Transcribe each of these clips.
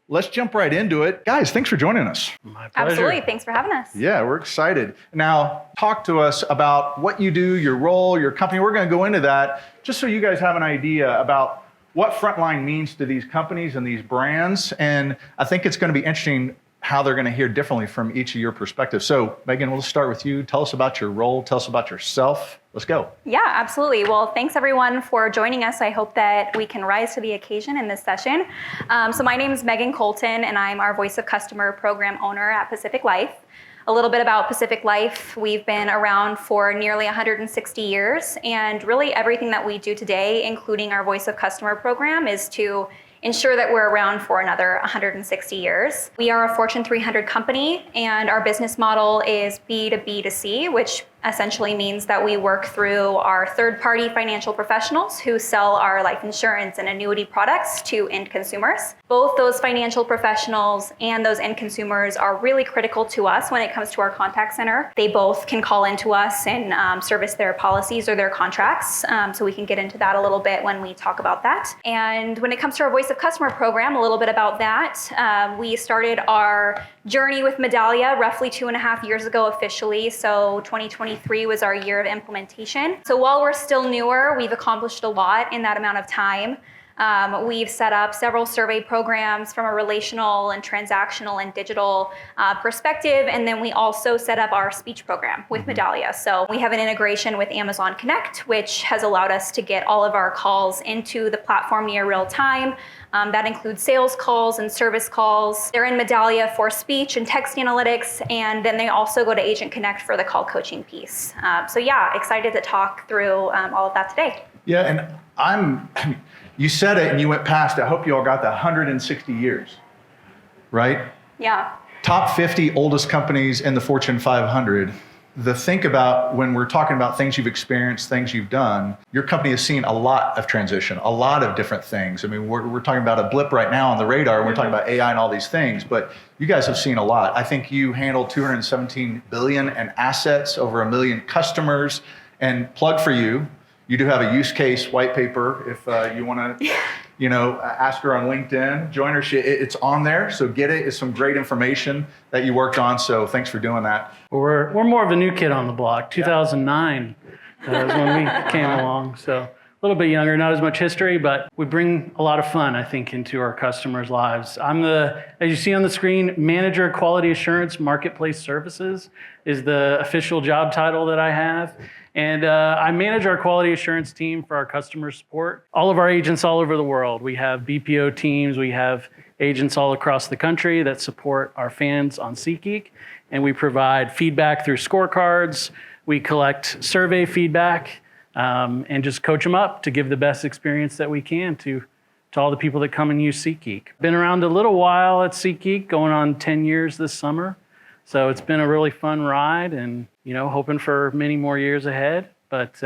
let's jump right into it. Guys, thanks for joining us. My pleasure. Absolutely. Thanks for having us. Yeah, we're excited. Now, talk to us about what you do, your role, your company. We're going to go into that just so you guys have an idea about what Frontline means to these companies and these brands. And I think it's going to be interesting how they're going to hear differently from each of your perspectives. So, Meghan, we'll start with you. Tell us about your role. Tell us about yourself. Let's go. Yeah, absolutely. Well, thanks everyone for joining us. I hope that we can rise to the occasion in this session. So my name is Meghan Colton, and I'm our Voice of Customer program owner at Pacific Life. A little bit about Pacific Life. We've been around for nearly 160 years, and really everything that we do today, including our Voice of Customer program, is to ensure that we're around for another 160 years. We are a Fortune 300 company, and our business model is B2B2C, which essentially means that we work through our third-party financial professionals who sell our life insurance and annuity products to end consumers. Both those financial professionals and those end consumers are really critical to us when it comes to our contact center. They both can call into us and service their policies or their contracts, so we can get into that a little bit when we talk about that. And when it comes to our Voice of Customer program, a little bit about that. We started our journey with Medallia roughly 2.5 years ago officially, so 2023 was our year of implementation. So while we're still newer, we've accomplished a lot in that amount of time. We've set up several survey programs from a relational and transactional and digital perspective, and then we also set up our speech program with Medallia. So we have an integration with Amazon Connect, which has allowed us to get all of our calls into the platform near real time. That includes sales calls and service calls. They're in Medallia for speech and text analytics, and then they also go to Agent Connect for the call coaching piece. So yeah, excited to talk through all of that today. Yeah, and you said it and you went past it. I hope you all got the 160 years, right? Yeah. Top 50 oldest companies in the Fortune 500. Think about when we're talking about things you've experienced, things you've done, your company has seen a lot of transition, a lot of different things. I mean, we're talking about a blip right now on the radar. We're talking about AI and all these things, but you guys have seen a lot. I think you handled $217 billion in assets, over 1 million customers, and plug for you. You do have a use case white paper if you want to, ask her on LinkedIn, join her. It's on there, so get it. It's some great information that you worked on. So thanks for doing that. We're more of a new kid on the block. 2009 is when we came along. So a little bit younger, not as much history, but we bring a lot of fun, I think, into our customers' lives. I'm as you see on the screen, Manager Quality Assurance Marketplace Services is the official job title that I have. And I manage our quality assurance team for our customer support. All of our agents all over the world. We have BPO teams. We have agents all across the country that support our fans on SeatGeek. And we provide feedback through scorecards. We collect survey feedback and just coach them up to give the best experience that we can to all the people that come and use SeatGeek. Been around a little while at SeatGeek, going on 10 years this summer. So it's been a really fun ride and, hoping for many more years ahead. But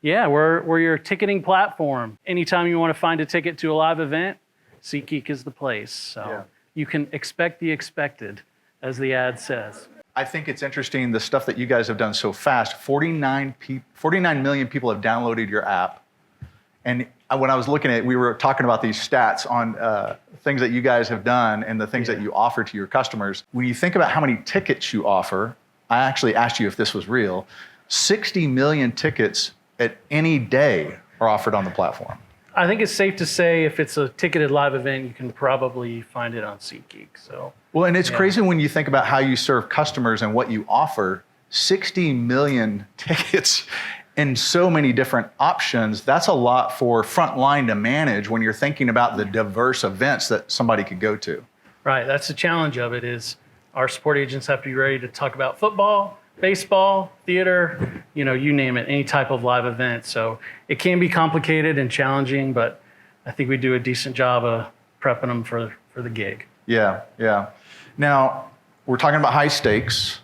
we're your ticketing platform. Anytime you want to find a ticket to a live event, SeatGeek is the place. So you can expect the expected, as the ad says. I think it's interesting, the stuff that you guys have done so fast. 49 million people have downloaded your app. And when I was looking at it, we were talking about these stats on things that you guys have done and the things that you offer to your customers. When you think about how many tickets you offer, I actually asked you if this was real. 60 million tickets at any day are offered on the platform. I think it's safe to say if it's a ticketed live event, you can probably find it on SeatGeek. So, well, and it's crazy when you think about how you serve customers and what you offer. 60 million tickets and so many different options. That's a lot for Frontline to manage when you're thinking about the diverse events that somebody could go to. Right, that's the challenge of it is our support agents have to be ready to talk about football, baseball, theater, you name it, any type of live event. So it can be complicated and challenging, but I think we do a decent job of prepping them for the gig. Yeah. Now, we're talking about high stakes.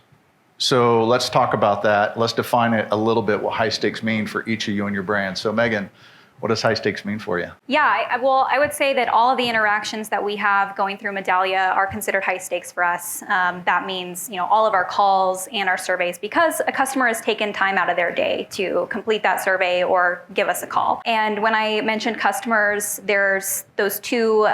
So let's talk about that. Let's define it a little bit, what high stakes mean for each of you and your brand. So Meghan, What does high stakes mean for you? Yeah, I would say that all of the interactions that we have going through Medallia are considered high stakes for us. That means, all of our calls and our surveys, because a customer has taken time out of their day to complete that survey or give us a call. And when I mentioned customers, there's those two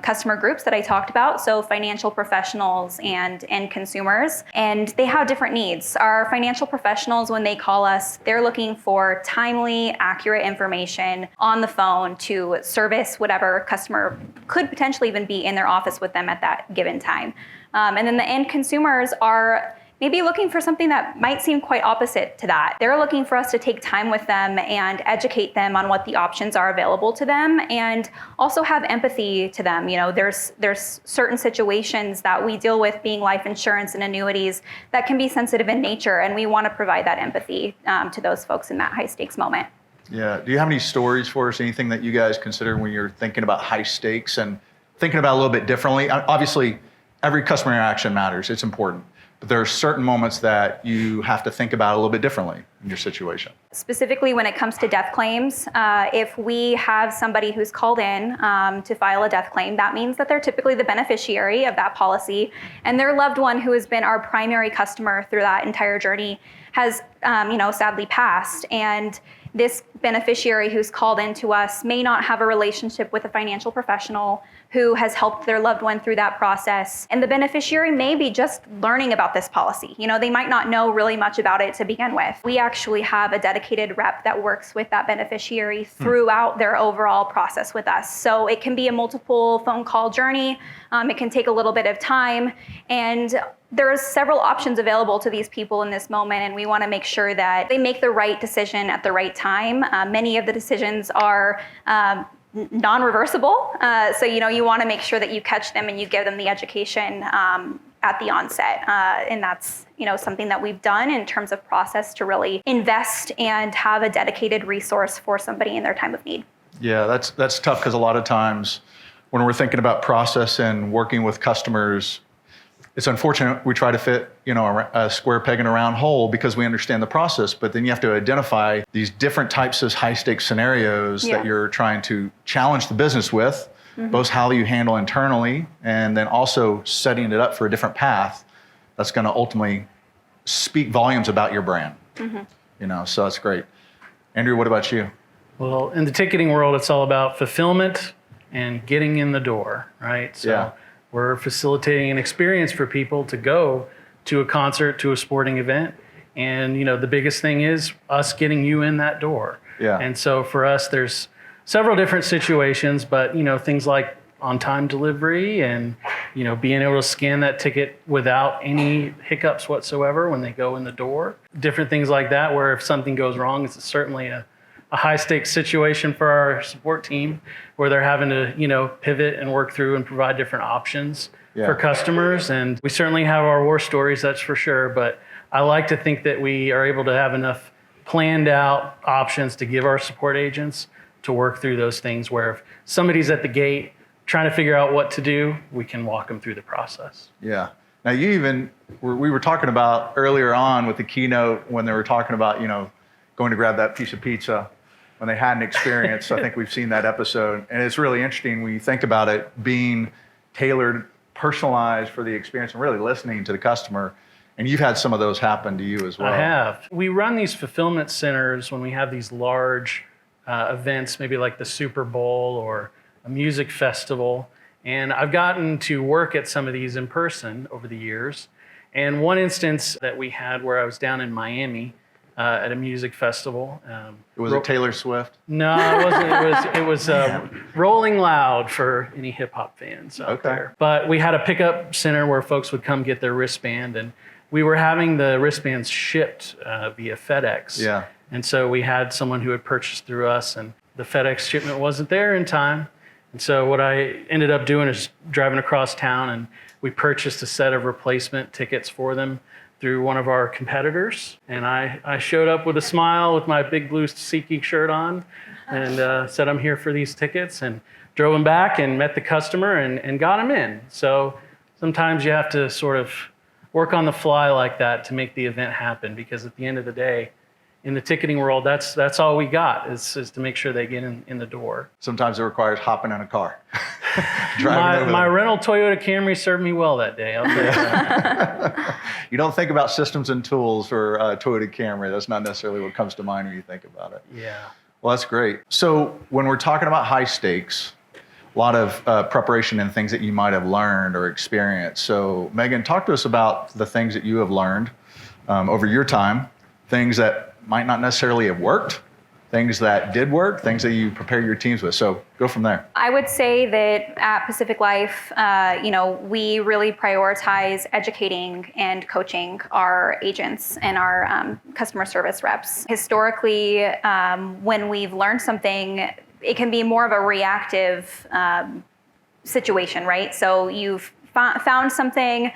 customer groups that I talked about, so financial professionals and end consumers, and they have different needs. Our financial professionals, when they call us, they're looking for timely, accurate information on the phone to service whatever customer could potentially even be in their office with them at that given time. And then the end consumers are maybe looking for something that might seem quite opposite to that. They're looking for us to take time with them and educate them on what the options are available to them, and also have empathy to them. There's certain situations that we deal with, being life insurance and annuities, that can be sensitive in nature, and we want to provide that empathy to those folks in that high stakes moment. Yeah. Do you have any stories for us? Anything that you guys consider when you're thinking about high stakes and thinking about it a little bit differently? Obviously, every customer interaction matters. It's important. But there are certain moments that you have to think about a little bit differently in your situation. Specifically when it comes to death claims, if we have somebody who's called in to file a death claim, that means that they're typically the beneficiary of that policy, and their loved one, who has been our primary customer through that entire journey, has sadly passed. And this beneficiary who's called in to us may not have a relationship with a financial professional who has helped their loved one through that process. And the beneficiary may be just learning about this policy. They might not know really much about it to begin with. We actually have a dedicated rep that works with that beneficiary throughout their overall process with us. So it can be a multiple phone call journey. It can take a little bit of time. And there's several options available to these people in this moment, and we want to make sure that they make the right decision at the right time. Many of the decisions are non-reversible. So, you want to make sure that you catch them and you give them the education at the onset. And that's, something that we've done in terms of process to really invest and have a dedicated resource for somebody in their time of need. Yeah, that's tough, because a lot of times when we're thinking about process and working with customers, it's unfortunate we try to fit, a square peg in a round hole because we understand the process, but then you have to identify these different types of high stakes scenarios that you're trying to challenge the business with, both how you handle internally and then also setting it up for a different path that's going to ultimately speak volumes about your brand. So that's great. Andrew, what about you? Well, in the ticketing world, it's all about fulfillment and getting in the door, right? So we're facilitating an experience for people to go to a concert, to a sporting event. And, the biggest thing is us getting you in that door. Yeah. And so for us, there's several different situations, but, things like on-time delivery and, being able to scan that ticket without any hiccups whatsoever when they go in the door. Different things like that, where if something goes wrong, it's certainly a high-stakes situation for our support team, where they're having to, pivot and work through and provide different options for customers. And we certainly have our war stories, that's for sure. But I like to think that we are able to have enough planned out options to give our support agents to work through those things, where if somebody's at the gate trying to figure out what to do, we can walk them through the process. Yeah. Now, we were talking about earlier on with the keynote when they were talking about, going to grab that piece of pizza when they had an experience. I think we've seen that episode. And it's really interesting when you think about it being tailored, personalized for the experience, and really listening to the customer. And you've had some of those happen to you as well. I have. We run these fulfillment centers when we have these large events, maybe like the Super Bowl or a music festival. And I've gotten to work at some of these in person over the years. And one instance that we had where I was down in Miami at a music festival. Was it Taylor Swift? No, it wasn't. It was Rolling Loud for any hip hop fans out there. But we had a pickup center where folks would come get their wristband, and we were having the wristbands shipped via FedEx. Yeah. And so we had someone who had purchased through us, and the FedEx shipment wasn't there in time. And so what I ended up doing is driving across town, and we purchased a set of replacement tickets for them through one of our competitors. And I showed up with a smile with my big blue SeatGeek shirt on and said, I'm here for these tickets, and drove them back and met the customer and got them in. So sometimes you have to sort of work on the fly like that to make the event happen, because at the end of the day, in the ticketing world, that's all we got is to make sure they get in the door. Sometimes it requires hopping in a car. Driving over My there. rental Toyota Camry served me well that day. I'll tell you that. You don't think about systems and tools for Toyota Camry. That's not necessarily what comes to mind when you think about it. Yeah. Well, that's great. So when we're talking about high stakes, a lot of preparation and things that you might have learned or experienced. So Meghan, talk to us about the things that you have learned over your time, things that might not necessarily have worked, things that did work, things that you prepare your teams with. So go from there. I would say that at Pacific Life, we really prioritize educating and coaching our agents and our customer service reps. Historically, when we've learned something, it can be more of a reactive situation, right? So you've found something,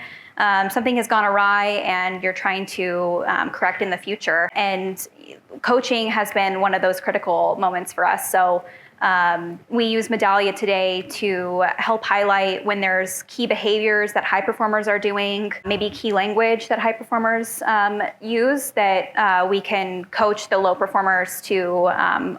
something has gone awry, and you're trying to correct in the future. And coaching has been one of those critical moments for us. So we use Medallia today to help highlight when there's key behaviors that high performers are doing, maybe key language that high performers use that we can coach the low performers to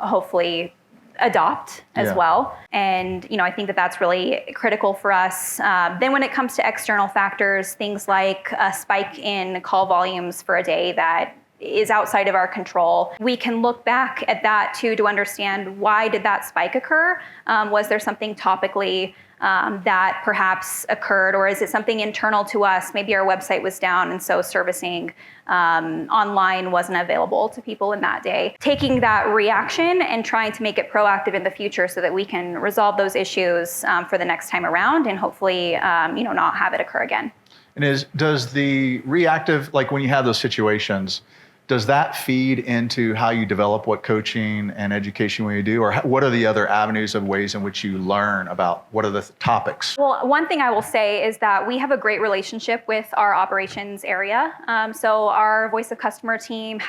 hopefully adopt as well. And, I think that that's really critical for us. Then when it comes to external factors, things like a spike in call volumes for a day that is outside of our control, we can look back at that too to understand, why did that spike occur? Was there something topically that perhaps occurred, or is it something internal to us? Maybe our website was down, and so servicing online wasn't available to people in that day. Taking that reaction and trying to make it proactive in the future so that we can resolve those issues for the next time around, and hopefully not have it occur again. And does the reactive, like when you have those situations, does that feed into how you develop what coaching and education you do? Or what are the other avenues of ways in which you learn about what are the topics? Well, one thing I will say is that we have a great relationship with our operations area. So our voice of customer team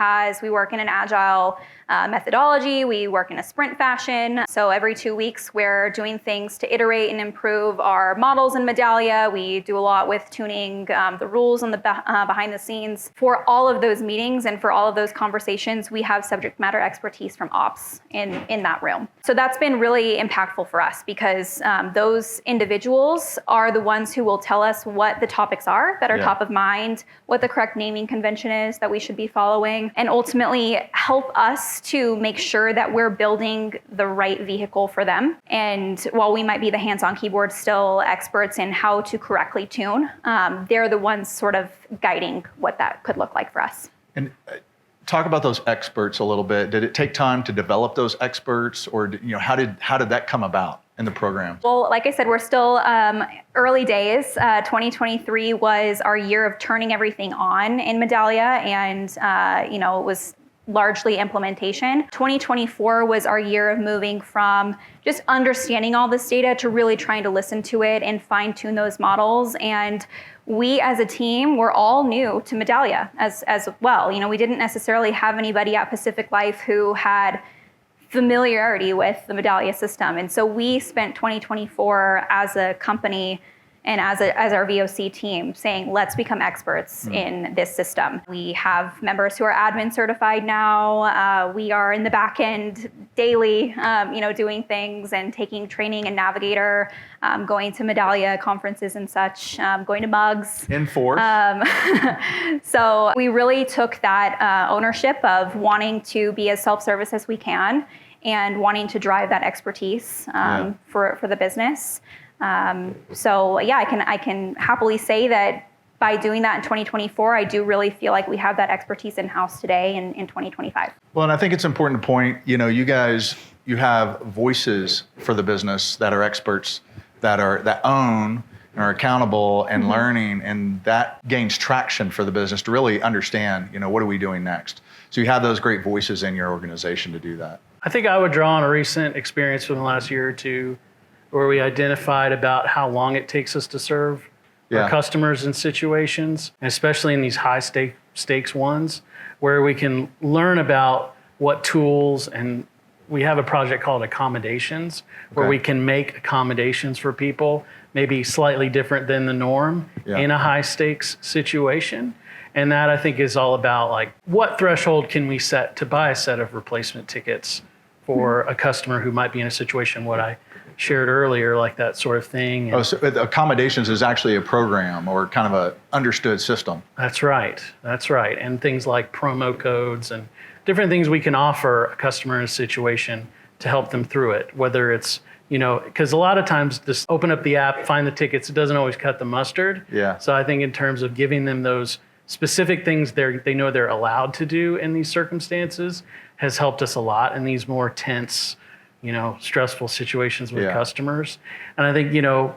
we work in an agile methodology. We work in a sprint fashion. So every 2 weeks, we're doing things to iterate and improve our models in Medallia. We do a lot with tuning the rules on the behind the scenes. For all of those meetings and for all of those conversations, we have subject matter expertise from ops in that room. So that's been really impactful for us, because those individuals are the ones who will tell us what the topics are that are top of mind, what the correct naming convention is that we should be following, and ultimately help us to make sure that we're building the right vehicle for them. And while we might be the hands-on keyboard still experts in how to correctly tune, they're the ones sort of guiding what that could look like for us. And talk about those experts a little bit. Did it take time to develop those experts, or how did that come about in the program? Well, like I said, we're still early days. 2023 was our year of turning everything on in Medallia, and it was largely implementation. 2024 was our year of moving from just understanding all this data to really trying to listen to it and fine tune those models. And we as a team were all new to Medallia as well. We didn't necessarily have anybody at Pacific Life who had familiarity with the Medallia system. And so we spent 2024 as a company and as our VOC team saying, let's become experts in this system. We have members who are admin certified now. We are in the back end daily, doing things and taking training and Navigator, going to Medallia conferences and such, going to mugs. In force. So we really took that ownership of wanting to be as self-service as we can and wanting to drive that expertise for the business. I can happily say that by doing that in 2024, I do really feel like we have that expertise in-house today in 2025. Well, and I think it's important to point, you guys, you have voices for the business that are experts, that own and are accountable and learning, and that gains traction for the business to really understand, what are we doing next? So you have those great voices in your organization to do that. I think I would draw on a recent experience from the last year or two, where we identified about how long it takes us to serve our customers in situations, and especially in these high stakes ones, where we can learn about what tools, and we have a project called accommodations, where we can make accommodations for people, maybe slightly different than the norm in a high stakes situation. And that I think is all about like what threshold can we set to buy a set of replacement tickets for a customer who might be in a situation what I shared earlier, like that sort of thing. So accommodations is actually a program or kind of a understood system. That's right. And things like promo codes and different things we can offer a customer in a situation to help them through it, whether it's, because a lot of times just open up the app, find the tickets, it doesn't always cut the mustard. Yeah. So I think in terms of giving them those specific things they know they're allowed to do in these circumstances has helped us a lot in these more tense, stressful situations with customers. And I think,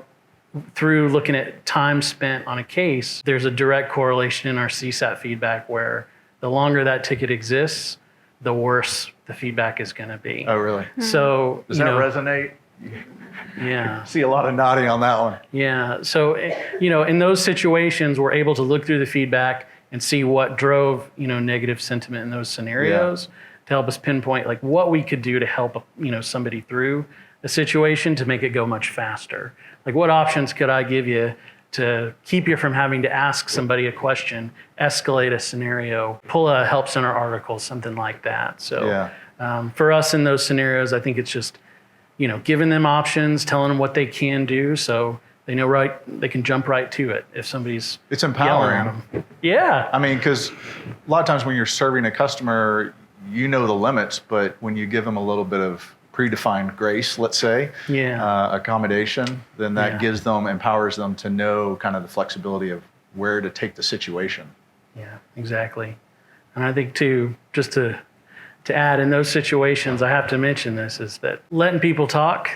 through looking at time spent on a case, there's a direct correlation in our CSAT feedback where the longer that ticket exists, the worse the feedback is going to be. Oh, really? So does that resonate? Yeah. See a lot of nodding on that one. Yeah. So, in those situations, we're able to look through the feedback and see what drove, negative sentiment in those scenarios to help us pinpoint like what we could do to help, somebody through a situation to make it go much faster. Like what options could I give you to keep you from having to ask somebody a question, escalate a scenario, pull a help center article, something like that. So for us in those scenarios, I think it's just, giving them options, telling them what they can do so they know they can jump right to it if somebody's It's empowering. yelling at them. Yeah. I mean, because a lot of times when you're serving a customer, you know the limits, but when you give them a little bit of predefined grace, let's say, accommodation, then that empowers them to know kind of the flexibility of where to take the situation. Yeah, exactly. And I think too, just to add in those situations, I have to mention this, is that letting people talk,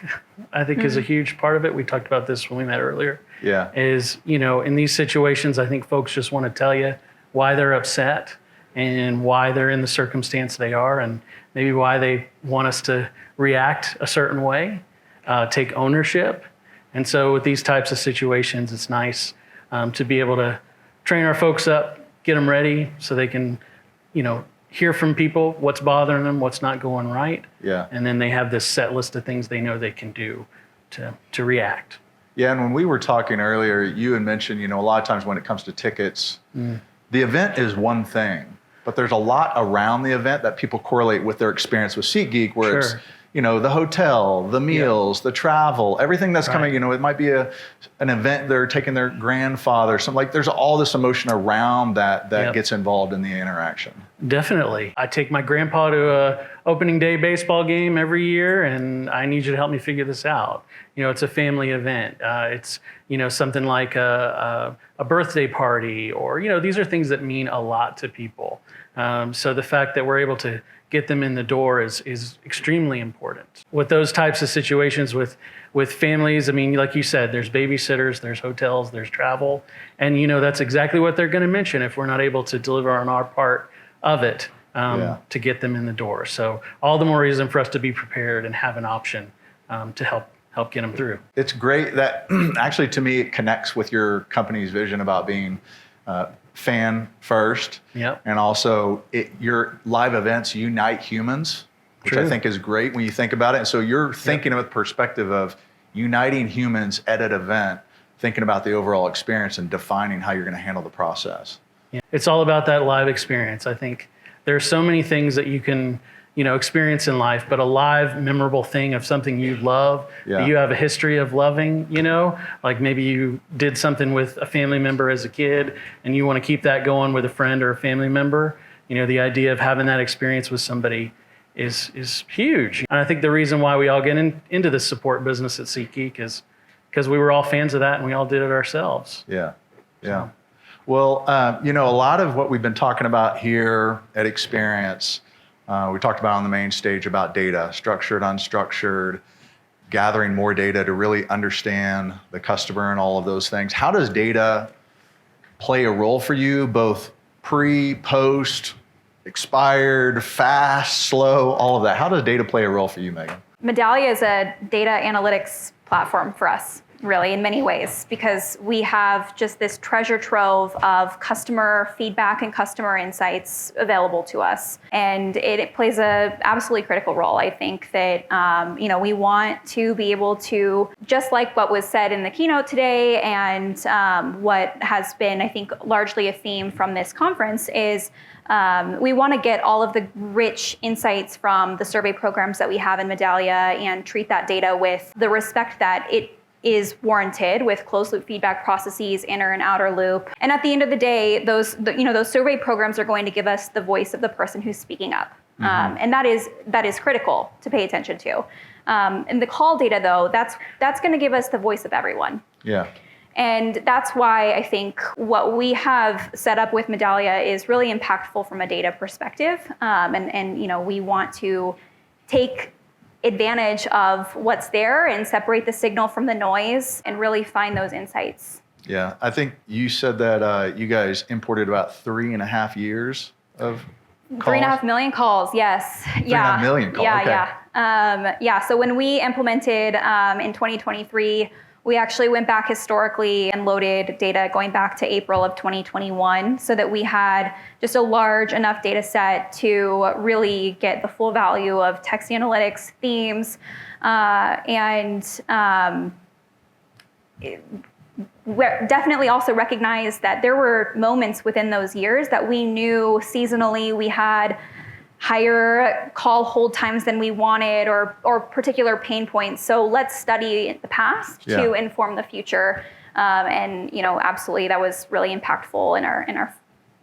I think is a huge part of it. We talked about this when we met earlier. Yeah. Is, in these situations, I think folks just want to tell you why they're upset and why they're in the circumstance they are and maybe why they want us to react a certain way, take ownership. And so with these types of situations, it's nice to be able to train our folks up, get them ready so they can, hear from people what's bothering them, what's not going right. Yeah. And then they have this set list of things they know they can do to react. Yeah, and when we were talking earlier, you had mentioned, a lot of times when it comes to tickets, the event is one thing, but there's a lot around the event that people correlate with their experience with SeatGeek, where it's, the hotel, the meals, the travel, everything that's coming, it might be an event they're taking their grandfather, something like there's all this emotion around that gets involved in the interaction. Definitely. I take my grandpa to a opening day baseball game every year, and I need you to help me figure this out. It's a family event. It's, something like a birthday party, or, these are things that mean a lot to people. So the fact that we're able to get them in the door is extremely important. With those types of situations with families, I mean, like you said, there's babysitters, there's hotels, there's travel, and that's exactly what they're going to mention if we're not able to deliver on our part of it to get them in the door. So all the more reason for us to be prepared and have an option to help get them through. It's great that actually to me it connects with your company's vision about being fan first. Yep. And also your live events unite humans, which I think is great when you think about it. And so you're thinking of the perspective of uniting humans at an event, thinking about the overall experience and defining how you're going to handle the process. Yeah. It's all about that live experience. I think there's so many things that you can experience in life, but a live, memorable thing of something you love, that you have a history of loving, like maybe you did something with a family member as a kid and you want to keep that going with a friend or a family member, the idea of having that experience with somebody is huge. And I think the reason why we all get into this support business at SeatGeek is because we were all fans of that and we all did it ourselves. Yeah, yeah. So. Well, a lot of what we've been talking about here at Experience, we talked about on the main stage about data, structured, unstructured, gathering more data to really understand the customer and all of those things. How does data play a role for you, both pre, post, expired, fast, slow, all of that? How does data play a role for you, Meghan? Medallia is a data analytics platform for us. really, in many ways, because we have just this treasure trove of customer feedback and customer insights available to us. And it plays a absolutely critical role. I think that, we want to be able to, just like what was said in the keynote today and what has been, I think, largely a theme from this conference is we want to get all of the rich insights from the survey programs that we have in Medallia and treat that data with the respect that it is warranted, with closed loop feedback processes, inner and outer loop. And at the end of the day, those survey programs are going to give us the voice of the person who's speaking up. And that is critical to pay attention to. And the call data, though, that's going to give us the voice of everyone. Yeah. And that's why I think what we have set up with Medallia is really impactful from a data perspective. And we want to take advantage of what's there and separate the signal from the noise and really find those insights. Yeah, I think you said that you guys imported about 3.5 years of calls. 3.5 million calls, yes. 3.5 million calls, okay. So when we implemented in 2023, we actually went back historically and loaded data going back to April of 2021 so that we had just a large enough data set to really get the full value of text analytics, themes, definitely also recognized that there were moments within those years that we knew seasonally we had higher call hold times than we wanted or particular pain points. So let's study the past to inform the future. Absolutely that was really impactful in our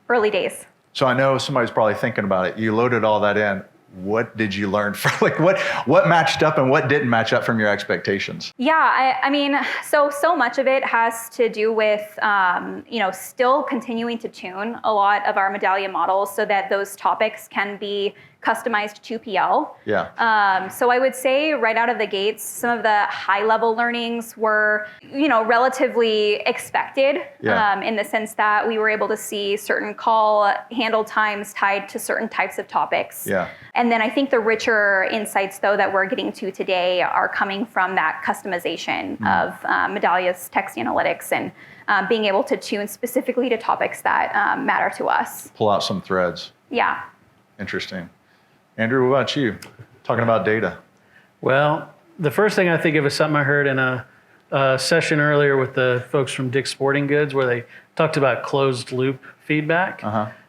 early days. So I know somebody's probably thinking about it. You loaded all that in. What did you learn from what matched up and what didn't match up from your expectations? Yeah, I mean, so much of it has to do with, still continuing to tune a lot of our Medallia models so that those topics can be customized to PL. Yeah. So I would say right out of the gates, some of the high level learnings were, relatively expected in the sense that we were able to see certain call handle times tied to certain types of topics. Yeah. And then I think the richer insights, though, that we're getting to today are coming from that customization of Medallia's text analytics and being able to tune specifically to topics that matter to us. Pull out some threads. Yeah. Interesting. Andrew, what about you? Talking about data. Well, the first thing I think of is something I heard in a session earlier with the folks from Dick's Sporting Goods where they talked about closed loop feedback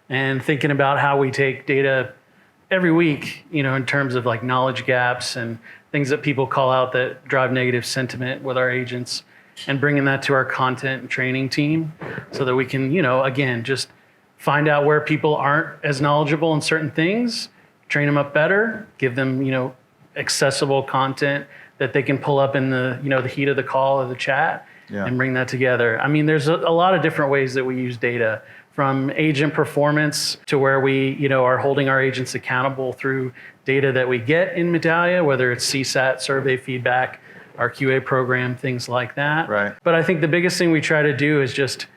and thinking about how we take data every week, in terms of like knowledge gaps and things that people call out that drive negative sentiment with our agents and bringing that to our content and training team so that we can, again, just find out where people aren't as knowledgeable in certain things, train them up better, give them, accessible content that they can pull up in the, the heat of the call or the chat and bring that together. I mean, there's a lot of different ways that we use data, from agent performance to where we, are holding our agents accountable through data that we get in Medallia, whether it's CSAT, survey feedback, our QA program, things like that. Right. But I think the biggest thing we try to do is just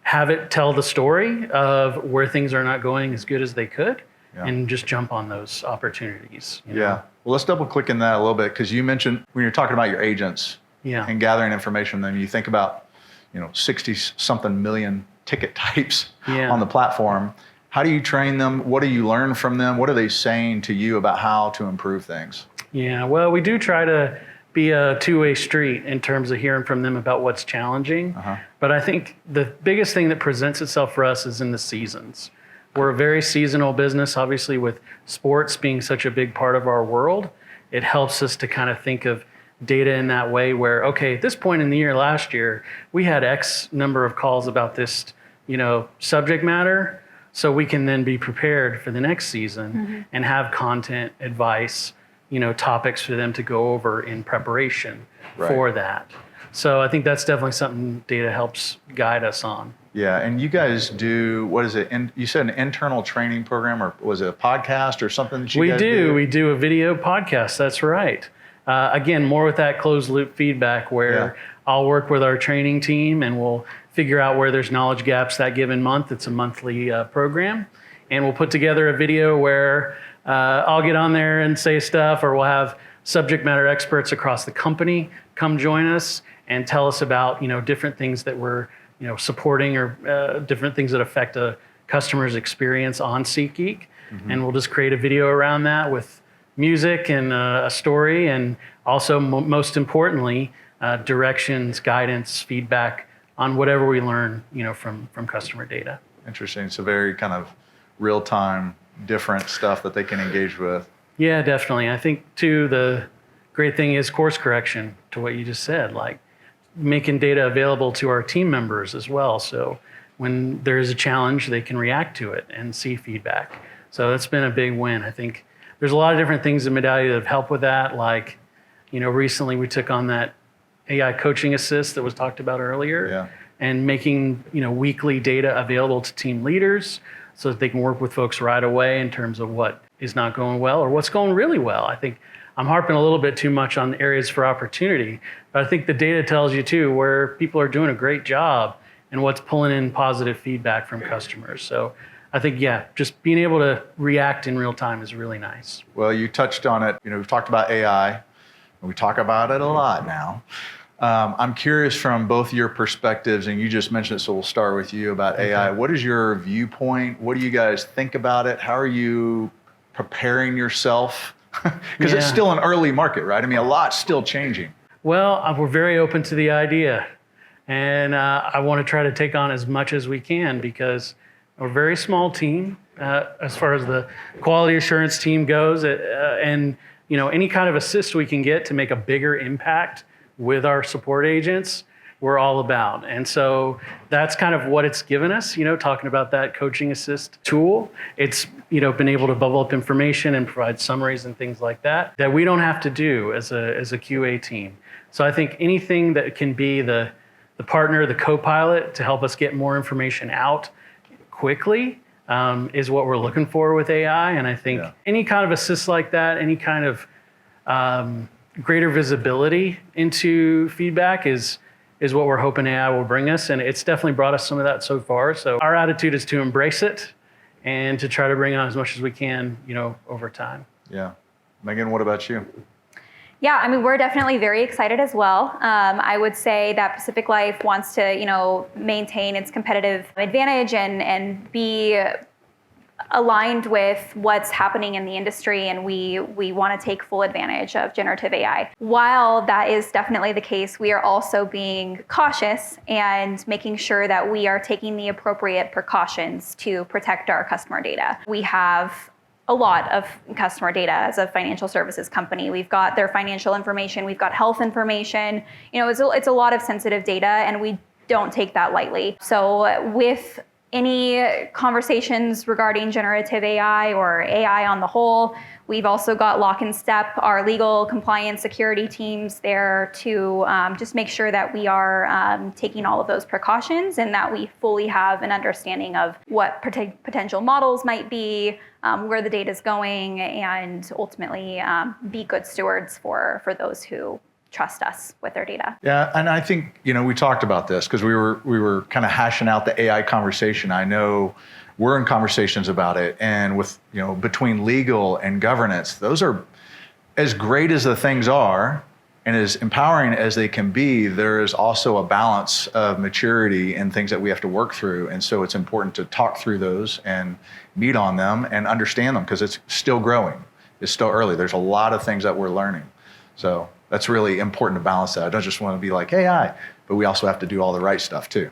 have it tell the story of where things are not going as good as they could and just jump on those opportunities. Yeah. Well, let's double click in that a little bit because you mentioned when you're talking about your agents and gathering information, then you think about, 60 something million ticket types on the platform. How do you train them? What do you learn from them? What are they saying to you about how to improve things? Yeah, well, we do try to be a two-way street in terms of hearing from them about what's challenging. But I think the biggest thing that presents itself for us is in the seasons. We're a very seasonal business, obviously, with sports being such a big part of our world. It helps us to kind of think of data in that way where, okay, at this point in the year last year, we had X number of calls about this, subject matter. So we can then be prepared for the next season and have content, advice, topics for them to go over in preparation for that. So I think that's definitely something data helps guide us on. Yeah, and you guys do, what is it? You said an internal training program, or was it a podcast or something that you guys do? We do a video podcast, that's right. Again, more with that closed loop feedback where I'll work with our training team and we'll figure out where there's knowledge gaps that given month. It's a monthly program. And we'll put together a video where I'll get on there and say stuff, or we'll have subject matter experts across the company come join us and tell us about, different things that we're, supporting or different things that affect a customer's experience on SeatGeek. And we'll just create a video around that with music and a story, and also most importantly, directions, guidance, feedback on whatever we learn, from customer data. Interesting. So very kind of real-time, different stuff that they can engage with. Yeah, definitely. I think too, the great thing is course correction to what you just said, like making data available to our team members as well. So when there's a challenge, they can react to it and see feedback. So that's been a big win. I think there's a lot of different things in Medallia that have helped with that. Like, recently we took on that AI coaching assist that was talked about earlier, and making, weekly data available to team leaders so that they can work with folks right away in terms of what is not going well or what's going really well. I think I'm harping a little bit too much on areas for opportunity, but I think the data tells you too where people are doing a great job and what's pulling in positive feedback from customers. So I think, just being able to react in real time is really nice. Well, you touched on it. We've talked about AI, and we talk about it a lot now. I'm curious from both your perspectives, and you just mentioned it, so we'll start with you about AI. What is your viewpoint? What do you guys think about it? How are you preparing yourself? Because it's still an early market, right? I mean, a lot's still changing. Well, we're very open to the idea, and I want to try to take on as much as we can because we're a very small team as far as the quality assurance team goes, and any kind of assist we can get to make a bigger impact with our support agents, we're all about. And so that's kind of what it's given us, talking about that coaching assist tool. It's, been able to bubble up information and provide summaries and things like that we don't have to do as a QA team. So I think anything that can be the partner, the co-pilot to help us get more information out quickly is what we're looking for with AI. And I think any kind of assist like that, any kind of greater visibility into feedback is what we're hoping AI will bring us. And it's definitely brought us some of that so far. So our attitude is to embrace it and to try to bring on as much as we can, over time. Yeah. Meghan, what about you? Yeah, I mean, we're definitely very excited as well. I would say that Pacific Life wants to, maintain its competitive advantage and be aligned with what's happening in the industry, and we want to take full advantage of generative AI. While that is definitely the case, we are also being cautious and making sure that we are taking the appropriate precautions to protect our customer data. We have a lot of customer data as a financial services company. We've got their financial information, we've got health information. It's a lot of sensitive data, and we don't take that lightly. So with any conversations regarding generative AI or AI on the whole, we've also got Lock and Step, our legal compliance security teams there to just make sure that we are taking all of those precautions and that we fully have an understanding of what potential models might be, where the data is going, and ultimately be good stewards for those who trust us with their data. Yeah, and I think, we talked about this because we were kind of hashing out the AI conversation. I know we're in conversations about it, and with, between legal and governance, those are as great as the things are and as empowering as they can be. There is also a balance of maturity and things that we have to work through. And so it's important to talk through those and meet on them and understand them because it's still growing. It's still early. There's a lot of things that we're learning. So that's really important to balance that. I don't just want to be like AI, but we also have to do all the right stuff too.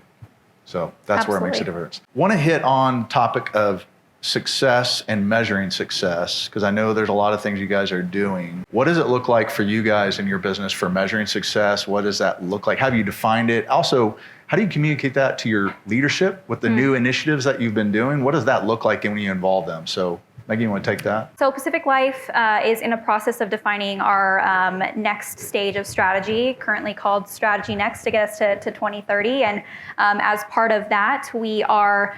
So that's where it makes a difference. Want to hit on topic of success and measuring success, because I know there's a lot of things you guys are doing. What does it look like for you guys in your business for measuring success? What does that look like? How do you defined it? Also, how do you communicate that to your leadership with the new initiatives that you've been doing? What does that look like when you involve them? So Meghan, you want to take that? So Pacific Life is in a process of defining our next stage of strategy, currently called Strategy Next, to get us to 2030. And as part of that, we are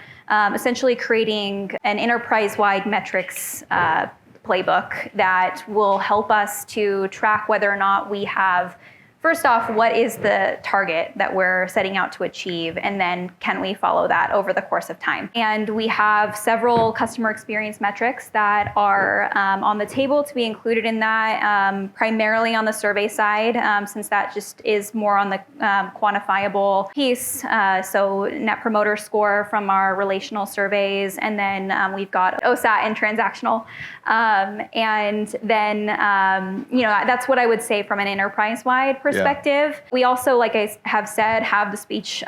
essentially creating an enterprise-wide metrics playbook that will help us to track whether or not we have first off, what is the target that we're setting out to achieve? And then can we follow that over the course of time? And we have several customer experience metrics that are on the table to be included in that, primarily on the survey side, since that just is more on the quantifiable piece. So Net Promoter Score from our relational surveys, and then we've got OSAT and transactional. And then, that's what I would say from an enterprise-wide perspective. Yeah. We also, like I have said, have the speech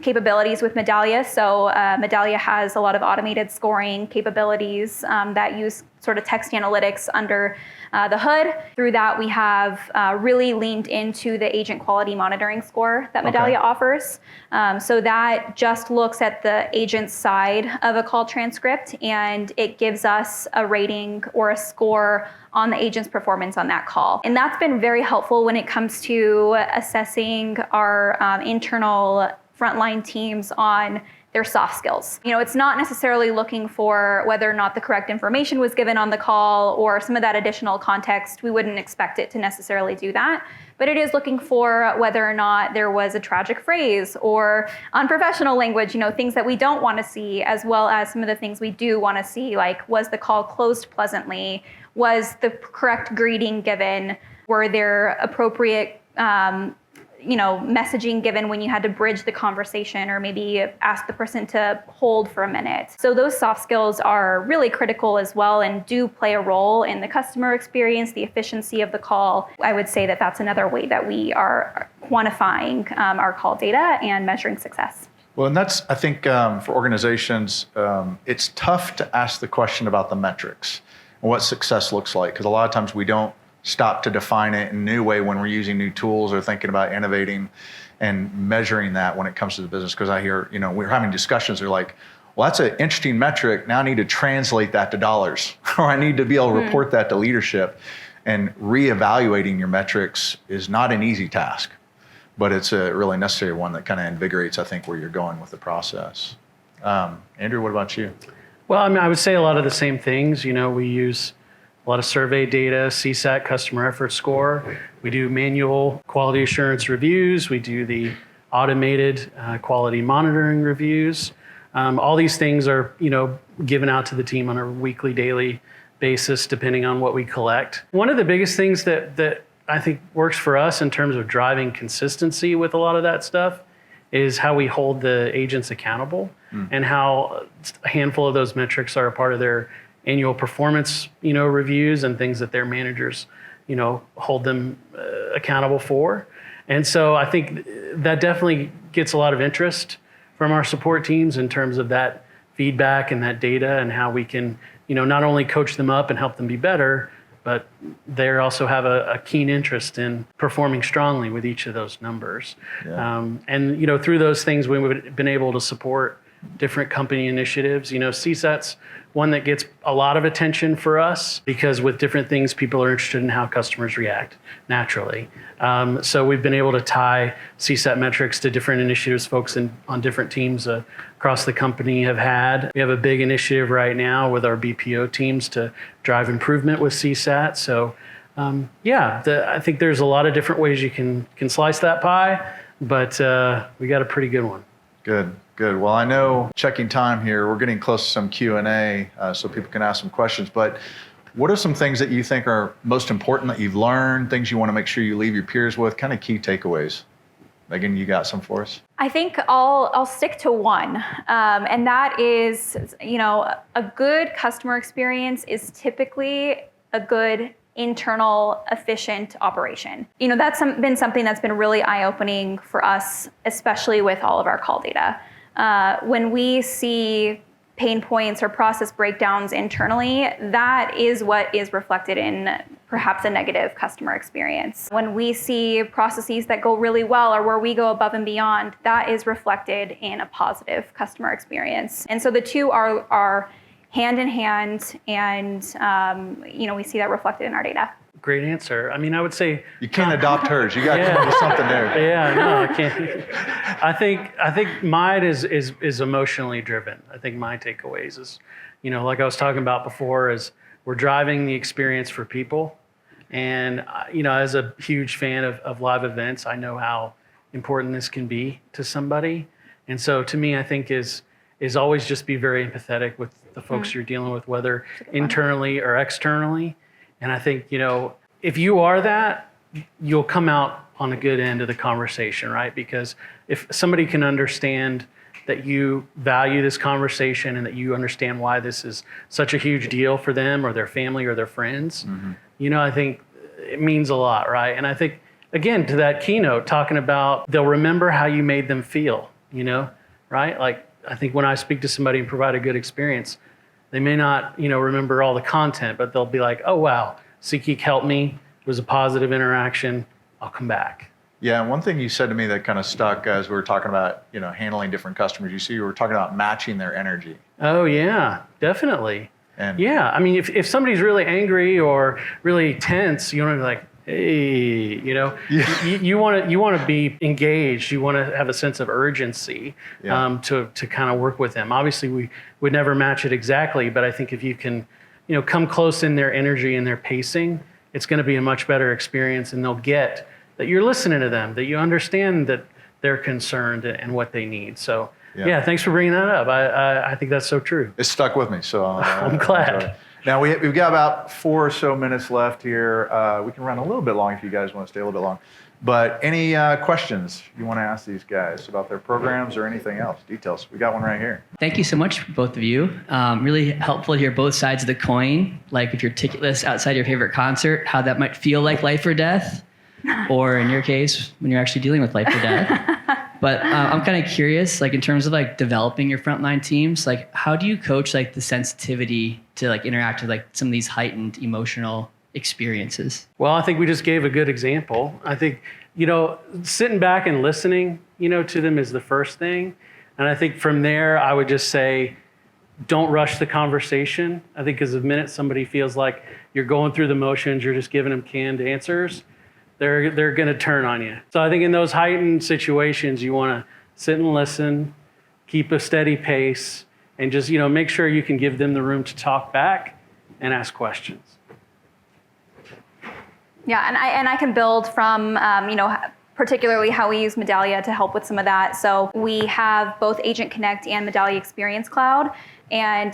capabilities with Medallia. So Medallia has a lot of automated scoring capabilities that use sort of text analytics under the hood. Through that, we have really leaned into the agent quality monitoring score that Medallia offers. So that just looks at the agent's side of a call transcript, and it gives us a rating or a score on the agent's performance on that call. And that's been very helpful when it comes to assessing our internal frontline teams on their soft skills. It's not necessarily looking for whether or not the correct information was given on the call or some of that additional context. We wouldn't expect it to necessarily do that. But it is looking for whether or not there was a tragic phrase or unprofessional language, things that we don't want to see, as well as some of the things we do want to see, like was the call closed pleasantly? Was the correct greeting given? Were there appropriate messaging given when you had to bridge the conversation or maybe ask the person to hold for a minute? So those soft skills are really critical as well and do play a role in the customer experience, the efficiency of the call. I would say that that's another way that we are quantifying our call data and measuring success. Well, and that's, I think, for organizations, it's tough to ask the question about the metrics and what success looks like, because a lot of times we don't stop to define it in a new way when we're using new tools or thinking about innovating and measuring that when it comes to the business. Because I hear, we're having discussions, they're like, well, that's an interesting metric. Now I need to translate that to dollars, or I need to be able to report that to leadership. And reevaluating your metrics is not an easy task, but it's a really necessary one that kind of invigorates, I think, where you're going with the process. Andrew, what about you? Well, I would say a lot of the same things. We use a lot of survey data, CSAT, customer effort score. We do manual quality assurance reviews. We do the automated quality monitoring reviews. All these things are, given out to the team on a weekly, daily basis, depending on what we collect. One of the biggest things that I think works for us in terms of driving consistency with a lot of that stuff is how we hold the agents accountable and how a handful of those metrics are a part of their annual performance, reviews and things that their managers, hold them accountable for. And so I think that definitely gets a lot of interest from our support teams in terms of that feedback and that data and how we can, not only coach them up and help them be better, but they also have a keen interest in performing strongly with each of those numbers. Yeah. And through those things, we've been able to support different company initiatives. CSAT's one that gets a lot of attention for us because with different things, people are interested in how customers react naturally. So we've been able to tie CSAT metrics to different initiatives folks on different teams across the company have had. We have a big initiative right now with our BPO teams to drive improvement with CSAT. So I think there's a lot of different ways you can slice that pie, but we got a pretty good one. Good. Well, I know checking time here, we're getting close to some Q&A so people can ask some questions, but what are some things that you think are most important that you've learned, things you want to make sure you leave your peers with, kind of key takeaways? Meghan, you got some for us? I think I'll stick to one, and that is, a good customer experience is typically a good internal, efficient operation. That's been something that's been really eye-opening for us, especially with all of our call data. When we see pain points or process breakdowns internally, that is what is reflected in perhaps a negative customer experience. When we see processes that go really well or where we go above and beyond, that is reflected in a positive customer experience. And so the two are hand in hand, and we see that reflected in our data. Great answer. I would say you can't adopt hers. You got to come up with something there. Yeah, no, I can't. I think mine is emotionally driven. I think my takeaways is, like I was talking about before, is we're driving the experience for people, And, as a huge fan of live events, I know how important this can be to somebody. And so to me, I think is always just be very empathetic with the folks you're dealing with, whether internally or externally. And I think, if you are that, you'll come out on a good end of the conversation, right? Because if somebody can understand that you value this conversation and that you understand why this is such a huge deal for them or their family or their friends, I think it means a lot, right? And I think, again, to that keynote, talking about they'll remember how you made them feel, right? Like, I think when I speak to somebody and provide a good experience, they may not, remember all the content, but they'll be like, oh, wow, SeatGeek helped me. It was a positive interaction. I'll come back. Yeah, and one thing you said to me that kind of stuck as we were talking about, handling different customers, you were talking about matching their energy. Oh, yeah, definitely. And yeah, I mean, if somebody's really angry or really tense, you want to be like, hey, you want to be engaged. You want to have a sense of urgency to kind of work with them. Obviously, we would never match it exactly, but I think if you can, come close in their energy and their pacing, it's going to be a much better experience, and they'll get that you're listening to them, that you understand that they're concerned and what they need. So, yeah, thanks for bringing that up. I think that's so true. It stuck with me, so I'm glad. Now, we've got about 4 or so minutes left here. We can run a little bit long if you guys want to stay a little bit long. But any questions you want to ask these guys about their programs or anything else? Details. We got one right here. Thank you so much, both of you. Really helpful to hear both sides of the coin. Like if you're ticketless outside your favorite concert, how that might feel like life or death. Or in your case, when you're actually dealing with life or death. But I'm kind of curious, like in terms of like developing your frontline teams, like how do you coach like the sensitivity to like interact with like some of these heightened emotional experiences? Well, I think we just gave a good example. I think, sitting back and listening, to them is the first thing. And I think from there, I would just say, don't rush the conversation. I think because the minute somebody feels like you're going through the motions, you're just giving them canned answers, they're going to turn on you. So I think in those heightened situations, you want to sit and listen, keep a steady pace, and just, make sure you can give them the room to talk back and ask questions. Yeah, and I can build from, particularly how we use Medallia to help with some of that. So we have both Agent Connect and Medallia Experience Cloud. And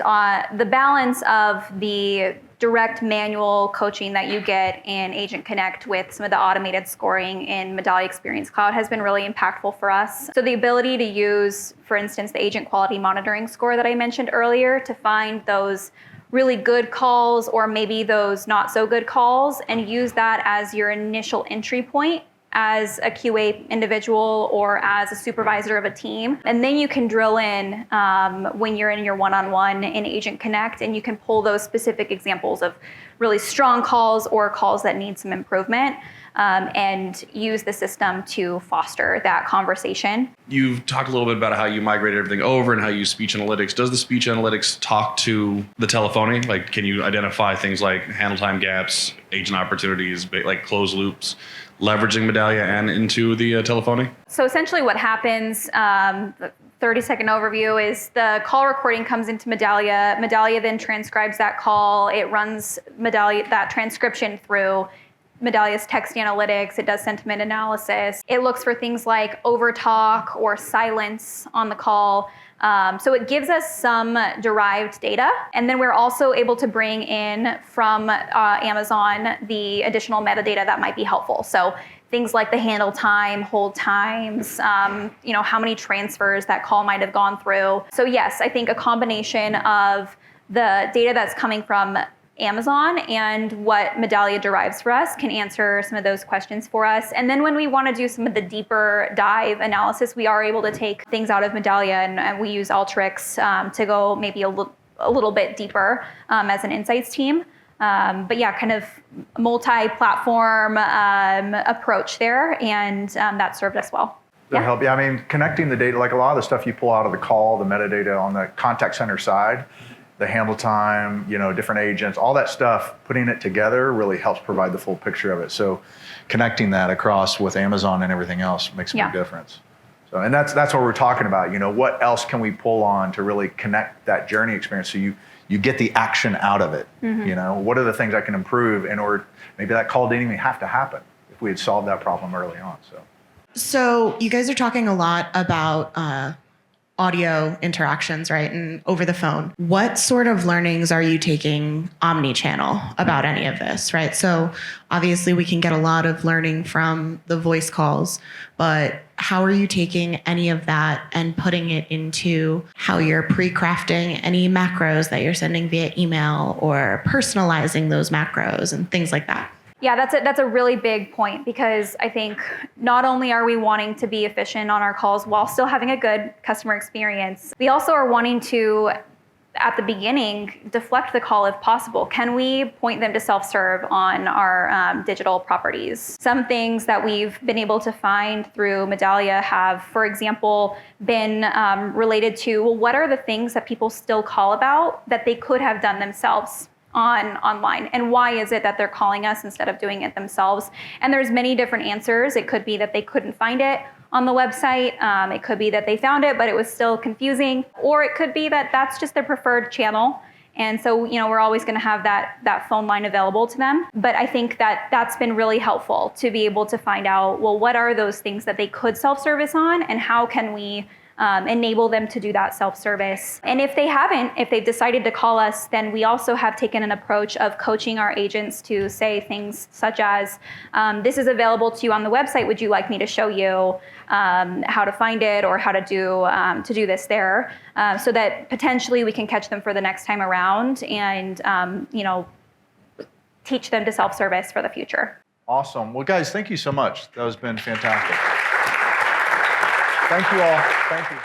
the balance of the direct manual coaching that you get in Agent Connect with some of the automated scoring in Medallia Experience Cloud has been really impactful for us. So the ability to use, for instance, the agent quality monitoring score that I mentioned earlier to find those really good calls or maybe those not so good calls and use that as your initial entry point as a QA individual or as a supervisor of a team. And then you can drill in when you're in your one-on-one in Agent Connect, and you can pull those specific examples of really strong calls or calls that need some improvement, and use the system to foster that conversation. You've talked a little bit about how you migrated everything over and how you use speech analytics. Does the speech analytics talk to the telephony? Like, can you identify things like handle time gaps, agent opportunities, like closed loops, leveraging Medallia and into the telephony? So essentially what happens, the 30-second overview, is the call recording comes into Medallia. Medallia then transcribes that call. It runs Medallia, that transcription through Medallia's text analytics. It does sentiment analysis. It looks for things like overtalk or silence on the call. So it gives us some derived data. And then we're also able to bring in from Amazon the additional metadata that might be helpful. So things like the handle time, hold times, how many transfers that call might have gone through. So yes, I think a combination of the data that's coming from Amazon and what Medallia derives for us can answer some of those questions for us. And then when we want to do some of the deeper dive analysis, we are able to take things out of Medallia, and we use Alteryx to go maybe a little bit deeper as an insights team. But yeah, kind of multi-platform approach there, and that served us well. That help. Yeah, I mean, connecting the data, like a lot of the stuff you pull out of the call, the metadata on the contact center side, the handle time, different agents, all that stuff, putting it together really helps provide the full picture of it. So connecting that across with Amazon and everything else makes a big difference. So, and that's what we're talking about. What else can we pull on to really connect that journey experience so you you get the action out of it. You know, what are the things I can improve in order, maybe that call didn't even have to happen if we had solved that problem early on. So you guys are talking a lot about audio interactions, right? And over the phone. What sort of learnings are you taking omni-channel about any of this, right? So obviously we can get a lot of learning from the voice calls, but how are you taking any of that and putting it into how you're pre-crafting any macros that you're sending via email or personalizing those macros and things like that? Yeah, that's a really big point, because I think not only are we wanting to be efficient on our calls while still having a good customer experience, we also are wanting to, at the beginning, deflect the call if possible. Can we point them to self-serve on our digital properties? Some things that we've been able to find through Medallia have, for example, been related to, well, what are the things that people still call about that they could have done themselves online, and why is it that they're calling us instead of doing it themselves? And there's many different answers. It could be that they couldn't find it on the website. It could be that they found it, but it was still confusing, or it could be that that's just their preferred channel. And so, you know, we're always going to have that phone line available to them. But I think that that's been really helpful to be able to find out, well, what are those things that they could self-service on, and how can we enable them to do that self-service. And if they haven't, if they've decided to call us, then we also have taken an approach of coaching our agents to say things such as, this is available to you on the website. Would you like me to show you how to find it, or how to do this there, so that potentially we can catch them for the next time around and you know, teach them to self-service for the future. Awesome. Well, guys, thank you so much. That has been fantastic. Thank you all. Thank you.